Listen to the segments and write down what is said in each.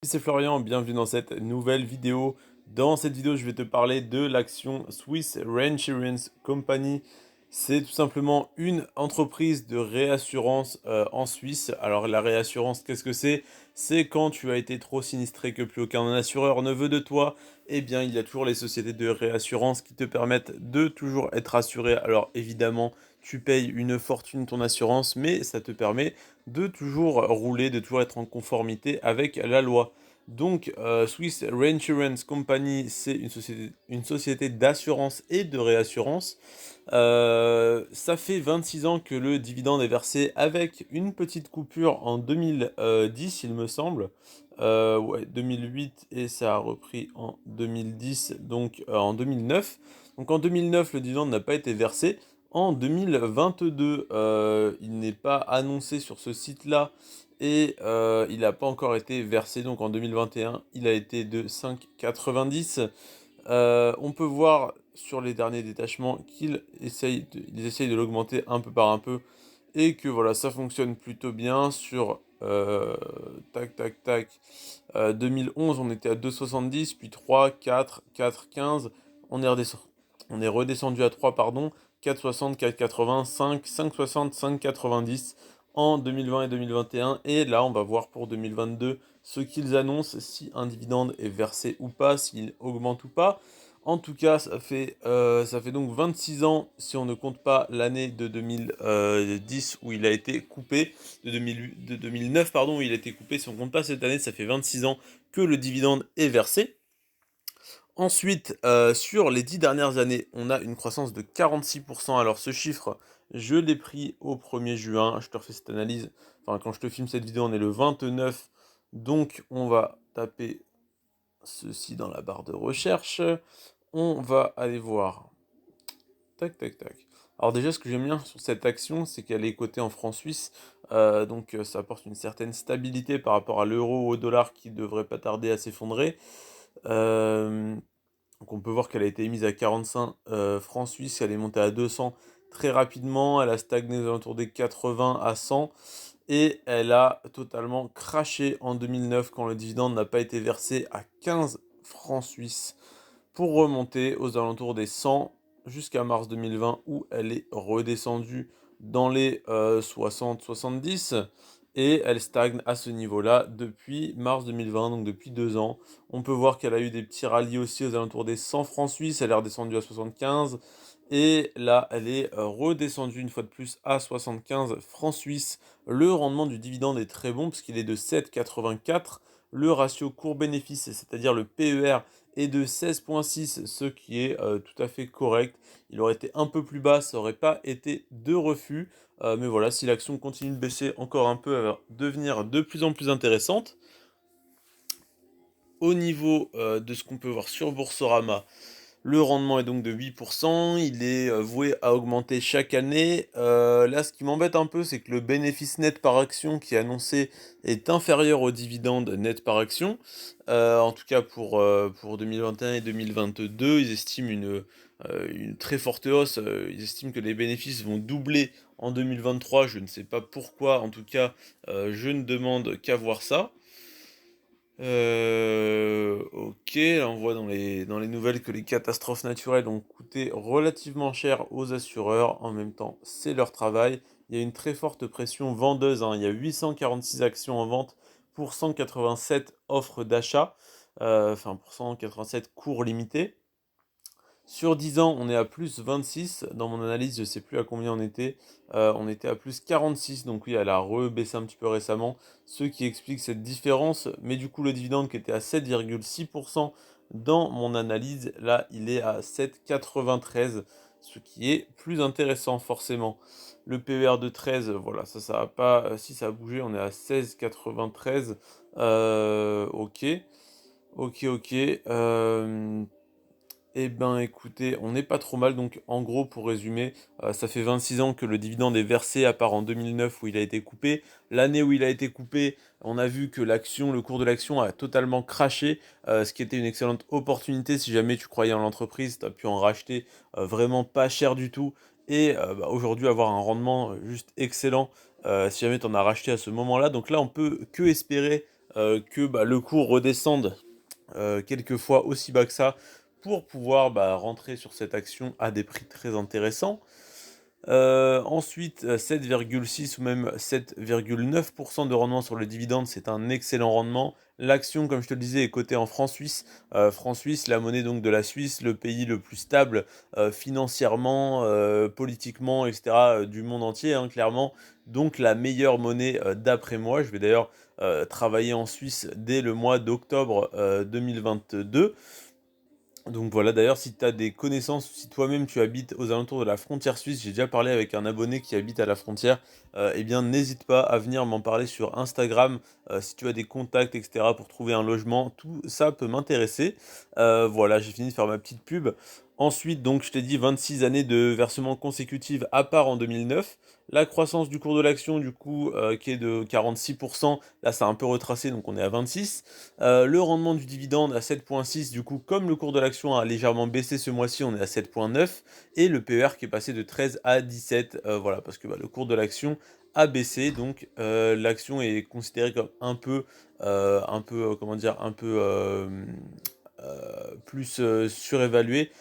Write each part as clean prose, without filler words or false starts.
C'est Florian, bienvenue dans cette nouvelle vidéo. Dans cette vidéo, je vais te parler de l'action Swiss Reinsurance Company. C'est tout simplement une entreprise de réassurance en Suisse. Alors la réassurance, qu'est-ce que c'est? C'est quand tu as été trop sinistré que plus aucun assureur ne veut de toi. Eh bien, il y a toujours les sociétés de réassurance qui te permettent de toujours être assuré. Alors évidemment, tu payes une fortune ton assurance, mais ça te permet de toujours rouler, de toujours être en conformité avec la loi. Donc, Swiss Reinsurance Company, c'est une société d'assurance et de réassurance. Ça fait 26 ans que le dividende est versé avec une petite coupure en 2010, il me semble. Ouais, 2008 et ça a repris en 2010, donc en 2009. Donc en 2009, le dividende n'a pas été versé. En 2022, il n'est pas annoncé sur ce site-là et il n'a pas encore été versé. Donc en 2021, il a été de 5,90. On peut voir sur les derniers détachements ils essayent de l'augmenter un peu par un peu et que voilà, ça fonctionne plutôt bien sur tac tac tac. 2011, on était à 2,70, puis 3, 4, 4, 15. On est redescendu, on est redescendu à 3, pardon. 4,60, 4,80, 5, 5,60, 5,90 en 2020 et 2021. Et là, on va voir pour 2022 ce qu'ils annoncent, si un dividende est versé ou pas, s'il augmente ou pas. En tout cas, ça fait donc 26 ans, si on ne compte pas l'année de 2010 où il a été coupé, de 2009, pardon, où il a été coupé. Si on compte pas cette année, ça fait 26 ans que le dividende est versé. Ensuite, sur les 10 dernières années, on a une croissance de 46%. Alors ce chiffre, je l'ai pris au 1er juin. Je te refais cette analyse. Enfin, quand je te filme cette vidéo, on est le 29. Donc, on va taper ceci dans la barre de recherche. On va aller voir. Tac, tac, tac. Alors déjà, ce que j'aime bien sur cette action, c'est qu'elle est cotée en francs suisses. Donc ça apporte une certaine stabilité par rapport à l'euro ou au dollar qui devrait pas tarder à s'effondrer. Euh, donc on peut voir qu'elle a été émise à 45 francs suisses, elle est montée à 200 très rapidement, elle a stagné aux alentours des 80 à 100 et elle a totalement craché en 2009 quand le dividende n'a pas été versé à 15 francs suisses pour remonter aux alentours des 100 jusqu'à mars 2020 où elle est redescendue dans les 60-70 et elle stagne à ce niveau-là depuis mars 2020, donc depuis 2 ans. On peut voir qu'elle a eu des petits rallyes aussi aux alentours des 100 francs suisses, elle est redescendue à 75 et là elle est redescendue une fois de plus à 75 francs suisses. Le rendement du dividende est très bon puisqu'il est de 7,84. Le ratio court-bénéfice, c'est-à-dire le PER, est de 16,6, ce qui est tout à fait correct. Il aurait été un peu plus bas, ça n'aurait pas été de refus. Mais voilà, si l'action continue de baisser encore un peu, elle va devenir de plus en plus intéressante. Au niveau de ce qu'on peut voir sur Boursorama, le rendement est donc de 8%, il est voué à augmenter chaque année. Là, ce qui m'embête un peu, c'est que le bénéfice net par action qui est annoncé est inférieur au dividende net par action. En tout cas, pour 2021 et 2022, ils estiment une très forte hausse. Ils estiment que les bénéfices vont doubler en 2023. Je ne sais pas pourquoi, en tout cas, je ne demande qu'à voir ça. Ok, là on voit dans les nouvelles que les catastrophes naturelles ont coûté relativement cher aux assureurs. En même temps, c'est leur travail. Il y a une très forte pression vendeuse, hein. Il y a 846 actions en vente pour 187 offres d'achat, enfin pour 187 cours limités. Sur 10 ans, on est à plus 26. Dans mon analyse, je ne sais plus à combien on était. On était à plus 46. Donc oui, elle a rebaissé un petit peu récemment. Ce qui explique cette différence. Mais du coup, le dividende qui était à 7,6% dans mon analyse, là, il est à 7,93. Ce qui est plus intéressant forcément. Le PER de 13, voilà, ça a pas. Si ça a bougé, on est à 16,93. Ok. Ok, ok. Eh ben écoutez, on n'est pas trop mal, donc en gros pour résumer, ça fait 26 ans que le dividende est versé, à part en 2009 où il a été coupé. L'année où il a été coupé, on a vu que le cours de l'action a totalement craché, ce qui était une excellente opportunité si jamais tu croyais en l'entreprise, tu as pu en racheter vraiment pas cher du tout, et bah, aujourd'hui avoir un rendement juste excellent si jamais tu en as racheté à ce moment-là. Donc là on peut que espérer que le cours redescende quelquefois aussi bas que ça pour pouvoir rentrer sur cette action à des prix très intéressants. Ensuite, 7,6 ou même 7,9% de rendement sur le dividende, c'est un excellent rendement. L'action, comme je te le disais, est cotée en francs suisses. Francs suisses, la monnaie donc de la Suisse, le pays le plus stable financièrement, politiquement, etc. Du monde entier, hein, clairement. Donc la meilleure monnaie d'après moi. Je vais d'ailleurs travailler en Suisse dès le mois d'octobre 2022. Donc voilà, d'ailleurs, si tu as des connaissances, si toi-même tu habites aux alentours de la frontière suisse, j'ai déjà parlé avec un abonné qui habite à la frontière, eh bien n'hésite pas à venir m'en parler sur Instagram, si tu as des contacts, etc., pour trouver un logement, tout ça peut m'intéresser. Voilà, j'ai fini de faire ma petite pub. Ensuite, donc, je t'ai dit 26 années de versement consécutifs à part en 2009. La croissance du cours de l'action, du coup, qui est de 46%, là, ça a un peu retracé, donc on est à 26. Le rendement du dividende à 7,6, du coup, comme le cours de l'action a légèrement baissé ce mois-ci, on est à 7,9. Et le PER qui est passé de 13 à 17, voilà, parce que le cours de l'action a baissé, donc l'action est considérée comme comment dire, un peu plus surévaluée,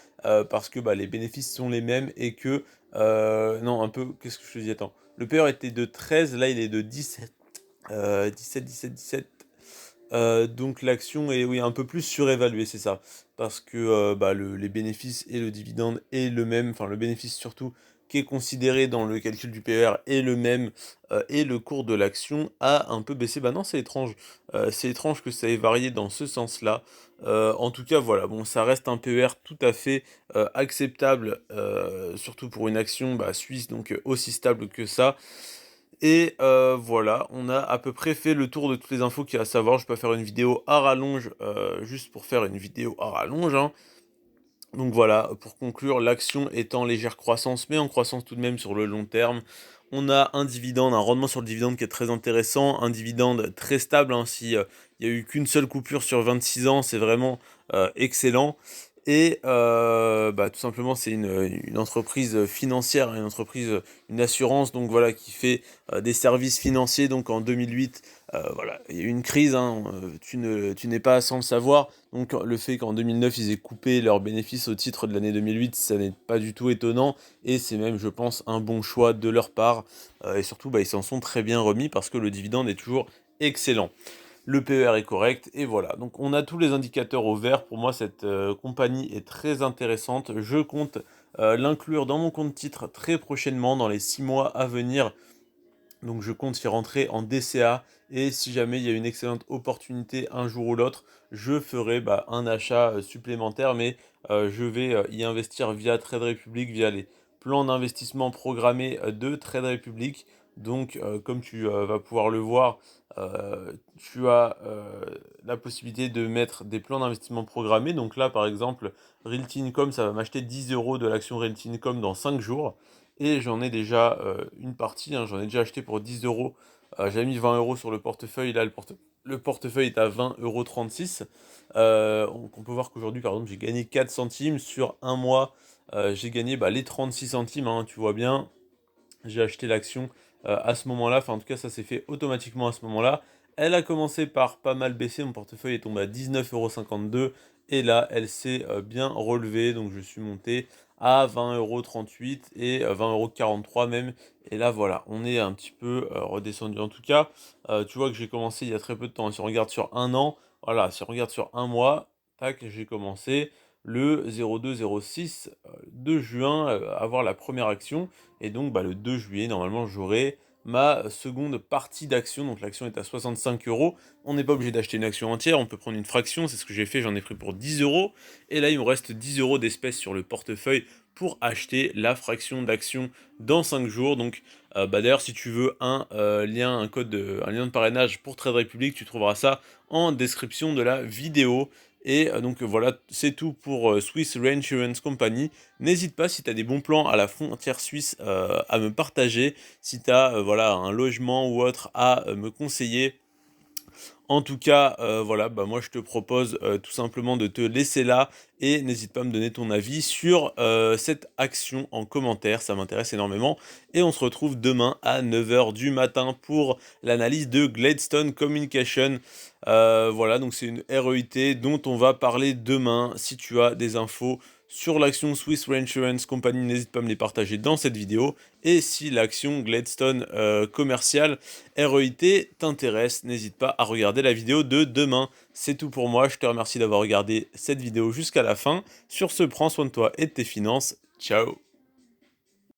parce que les bénéfices sont les mêmes et que, non, un peu, qu'est-ce que je te dis, attends, le PER était de 13, là il est de 17, 17. Donc l'action est oui un peu plus surévaluée, c'est ça. Parce que les bénéfices et le dividende est le même, enfin le bénéfice surtout qui est considéré dans le calcul du PER est le même, et le cours de l'action a un peu baissé. Bah non, c'est étrange. C'est étrange que ça ait varié dans ce sens-là. En tout cas, voilà, bon, ça reste un PER tout à fait acceptable, surtout pour une action suisse, donc aussi stable que ça. Et voilà, on a à peu près fait le tour de toutes les infos qu'il y a à savoir. Je peux faire une vidéo à rallonge, juste pour faire une vidéo à rallonge, hein. Donc voilà, pour conclure, l'action est en légère croissance, mais en croissance tout de même sur le long terme. On a un dividende, un rendement sur le dividende qui est très intéressant, un dividende très stable, hein, si il n'y a eu qu'une seule coupure sur 26 ans, c'est vraiment excellent. Et tout simplement, c'est une entreprise financière, une assurance, donc voilà, qui fait des services financiers. Donc en 2008, voilà, il y a eu une crise, hein, tu n'es pas sans le savoir. Donc le fait qu'en 2009, ils aient coupé leurs bénéfices au titre de l'année 2008, ça n'est pas du tout étonnant. Et c'est même, je pense, un bon choix de leur part. Et surtout, ils s'en sont très bien remis parce que le dividende est toujours excellent. Le PER est correct, et voilà. Donc on a tous les indicateurs au vert. Pour moi, cette compagnie est très intéressante. Je compte l'inclure dans mon compte titre très prochainement, dans les 6 mois à venir. Donc je compte y rentrer en DCA, et si jamais il y a une excellente opportunité un jour ou l'autre, je ferai un achat supplémentaire, mais je vais y investir via Trade Republic, via les plans d'investissement programmés de Trade Republic. Donc comme tu vas pouvoir le voir, tu as la possibilité de mettre des plans d'investissement programmés. Donc là par exemple, Realty Income, ça va m'acheter 10 euros de l'action Realty Income dans 5 jours. Et j'en ai déjà une partie, hein, j'en ai déjà acheté pour 10 euros. J'avais mis 20 euros sur le portefeuille. Là, le portefeuille est à 20,36 €. Donc on peut voir qu'aujourd'hui, par exemple, j'ai gagné 4 centimes sur un mois. J'ai gagné les 36 centimes, hein, tu vois bien. J'ai acheté l'action à ce moment-là. Enfin, en tout cas, ça s'est fait automatiquement à ce moment-là. Elle a commencé par pas mal baisser. Mon portefeuille est tombé à 19,52 €. Et là, elle s'est bien relevée. Donc, je suis monté à 20,38 € et 20,43 € même. Et là, voilà, on est un petit peu redescendu. En tout cas, tu vois que j'ai commencé il y a très peu de temps. Si on regarde sur un an, voilà, si on regarde sur un mois, tac, j'ai commencé le 02-06 de juin à avoir la première action. Et donc le 2 juillet, normalement, j'aurai ma seconde partie d'action. Donc l'action est à 65 euros. On n'est pas obligé d'acheter une action entière, on peut prendre une fraction, c'est ce que j'ai fait, j'en ai pris pour 10 euros. Et là, il me reste 10 euros d'espèces sur le portefeuille pour acheter la fraction d'action dans 5 jours. Donc d'ailleurs, si tu veux un lien, un lien de parrainage pour Trade Republic, tu trouveras ça en description de la vidéo. Et donc voilà, c'est tout pour Swiss Reinsurance Company. N'hésite pas, si tu as des bons plans à la frontière suisse, à me partager. Si tu as voilà, un logement ou autre à me conseiller En tout cas, voilà, bah, moi je te propose, tout simplement de te laisser là et n'hésite pas à me donner ton avis sur, cette action en commentaire, ça m'intéresse énormément et on se retrouve demain à 9 heures du matin pour l'analyse de Gladstone Communication. Voilà, donc c'est une REIT dont on va parler demain. Si tu as des infos sur l'action Swiss Reinsurance Company, n'hésite pas à me les partager dans cette vidéo. Et si l'action Gladstone commercial REIT t'intéresse, n'hésite pas à regarder la vidéo de demain. C'est tout pour moi, je te remercie d'avoir regardé cette vidéo jusqu'à la fin. Sur ce, prends soin de toi et de tes finances. Ciao!